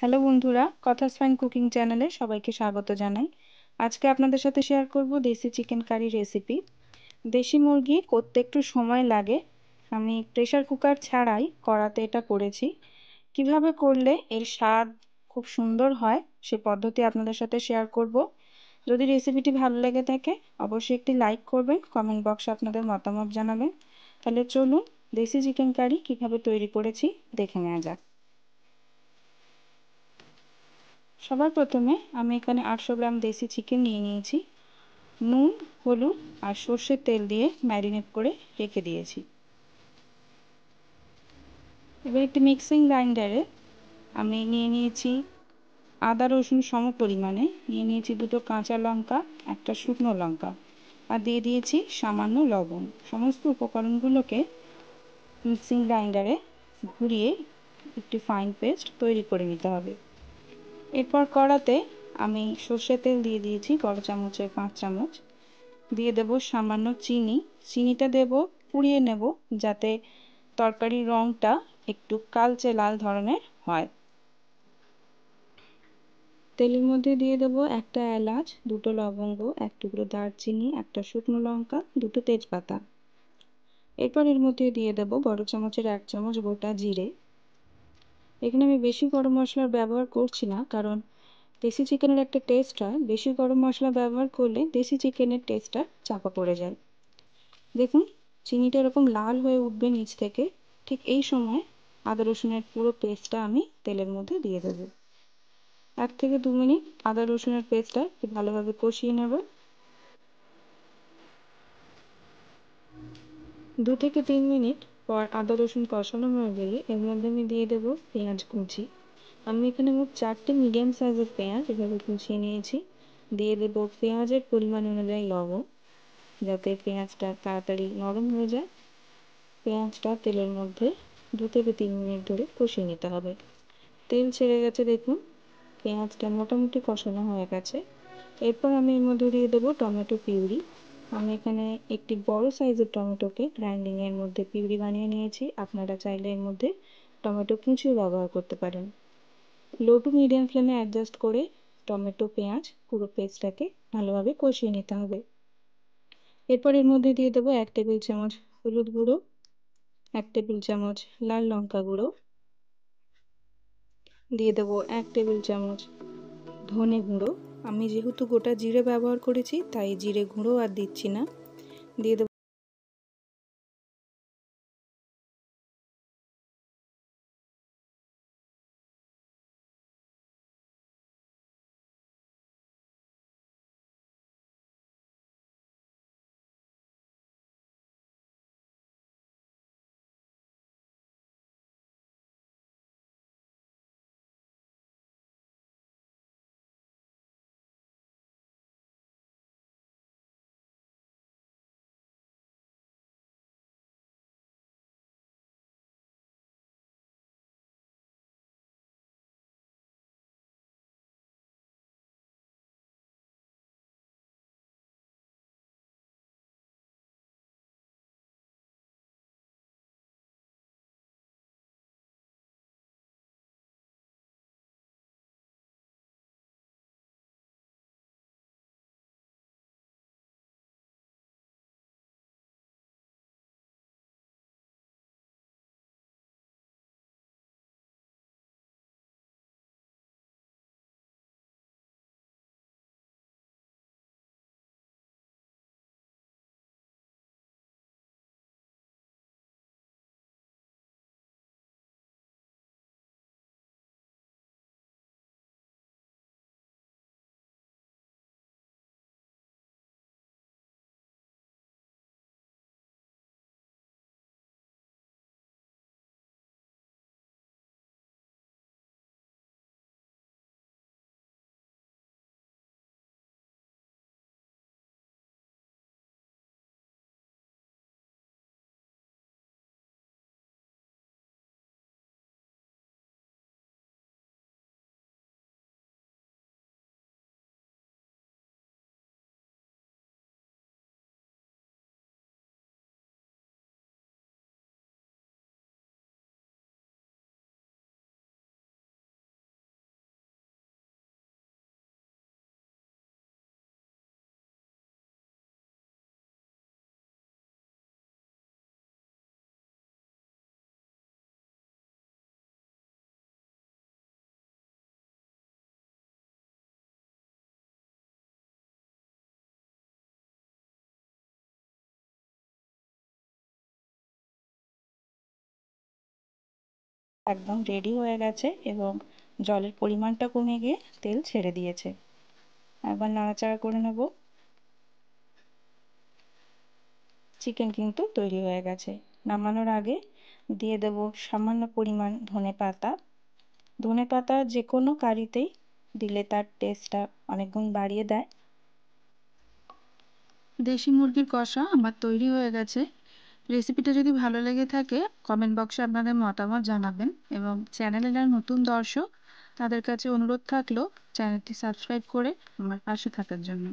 Hello বন্ধুরা, কথাস fine cooking চ্যানেলে সবাইকে স্বাগত জানাই। আজকে আপনাদের সাথে শেয়ার করব দেশি চিকেন কারি রেসিপি। দেশি মুরগি করতে একটু সময় লাগে। আমি প্রেসার কুকার ছাড়াই কড়াতে এটা করেছি। কিভাবে করলে এর স্বাদ খুব সুন্দর হয় সে পদ্ধতি আপনাদের সাথে শেয়ার করব। যদি রেসিপিটি ভালো লেগে থাকে অবশ্যই একটি লাইক করবেন, কমেন্ট বক্সে আপনাদের মতামত জানাবেন। তাহলে চলুন দেশি চিকেন কারি কিভাবে তৈরি করেছি দেখে নেওয়া যাক। সবার প্রথমে আমি এখানে 800 গ্রাম দেশি চিকেন নিয়ে নিয়েছি। নুন, হলুদ আর সর্ষের তেল দিয়ে ম্যারিনেট করে রেখে দিয়েছি। এবার একটি মিক্সিং গ্রাইন্ডারে আমি নিয়ে নিয়েছি আদা রসুন সম পরিমাণে, নিয়ে নিয়েছি দুটো কাঁচা লঙ্কা, একটা শুকনো লঙ্কা আর দিয়ে দিয়েছি সামান্য লবণ। সমস্ত উপকরণগুলোকে মিক্সিং গ্রাইন্ডারে ঘুরিয়ে একটি ফাইন পেস্ট তৈরি করে নিতে হবে। এরপর কড়াতে আমি সর্ষের তেল দিয়ে দিয়েছি বড় চামচের 5 চামচ। দিয়ে দেব সামান্য চিনি। চিনিটা দেব পুড়িয়ে নেব যাতে তরকারির রঙটা একটু কালচে লাল ধরনের হয়। তেলের মধ্যে দিয়ে দেব একটা এলাচ, দুটো লবঙ্গ, এক টুকরো দারচিনি, একটা শুকনো লঙ্কা, দুটো তেজপাতা। এরপর এর মধ্যে দিয়ে দেব বড় চামচের 1 চামচ গোটা জিরে। এখানে আমি বেশি গরম মশলার ব্যবহার করছি না, কারণ দেশি চিকেনের একটা টেস্ট হয়, বেশি গরম মশলা ব্যবহার করলে দেশি চিকেনের টেস্টটা চাপা পড়ে যায়। দেখুন চিনিটা এরকম লাল হয়ে উঠবে নিচ থেকে, ঠিক এই সময় আদা রসুনের পুরো পেস্টটা আমি তেলের মধ্যে দিয়ে দেব। 1 থেকে 2 মিনিট আদা রসুনের পেস্টটা একটু ভালোভাবে কষিয়ে নেব। 2 থেকে 3 মিনিট পর আদা রসুন কষানো হয়ে গেলে এর মধ্যে আমি দিয়ে দেব পেঁয়াজ কুচি। আমি এখানে মোট 4টে মিডিয়াম সাইজের পেঁয়াজ এভাবে কুচিয়ে নিয়েছি। দিয়ে দেব পেঁয়াজের পরিমাণ অনুযায়ী লবণ, যাতে পেঁয়াজটা তাড়াতাড়ি নরম হয়ে যায়। পেঁয়াজটা তেলের মধ্যে 2 থেকে 3 মিনিট ধরে কষিয়ে নিতে হবে। তেল ছেড়ে গেছে দেখুন, পেঁয়াজটা মোটামুটি কষানো হয়ে গেছে। এরপর আমি এর মধ্যে দিয়ে দেবো টমেটো পিউরি। আমি এখানে একটি বড় সাইজের টমেটোকে গ্রাইন্ডিংয়ের মধ্যে পিউরি বানিয়ে নিয়েছি। আপনারা চাইলে এর মধ্যে টমেটো কুচিও ব্যবহার করতে পারেন। লো টু মিডিয়াম ফ্লেমে অ্যাডজাস্ট করে টমেটো পেঁয়াজ পুরো পেস্টটাকে ভালোভাবে কষিয়ে নিতে হবে। এরপর এর মধ্যে দিয়ে দেবো 1 টেবিল চামচ হলুদ গুঁড়ো, 1 টেবিল চামচ লাল লঙ্কা গুঁড়ো, দিয়ে দেবো 1 টেবিল চামচ ধনে গুঁড়ো। আমি যেহেতু গোটা জিরে ব্যবহার করেছি তাই জিরে গুঁড়ো আর দিচ্ছি না। দিয়ে দেবো একদম রেডি হয়ে গেছে এবং জলের পরিমাণটা কমে গিয়ে তেল ছেড়ে দিয়েছে। একবার নাড়াচাড়া করে নেব। চিকেন কিন্তু তৈরি হয়ে গেছে। নামানোর আগে দিয়ে দেব সামান্য পরিমাণ ধনেপাতা। ধনেপাতা যে কোনো কারিতেই দিলে তার টেস্টটা অনেক গুণ বাড়িয়ে দেয়। দেশি মুরগির কষা আমার তৈরি হয়ে গেছে। রেসিপিটা যদি ভালো লেগে থাকে কমেন্ট বক্সে আপনাদের মতামত জানাবেন, এবং চ্যানেলে যারা নতুন দর্শক তাদের কাছে অনুরোধ থাকলো চ্যানেলটি সাবস্ক্রাইব করে আমার পাশে থাকার জন্য।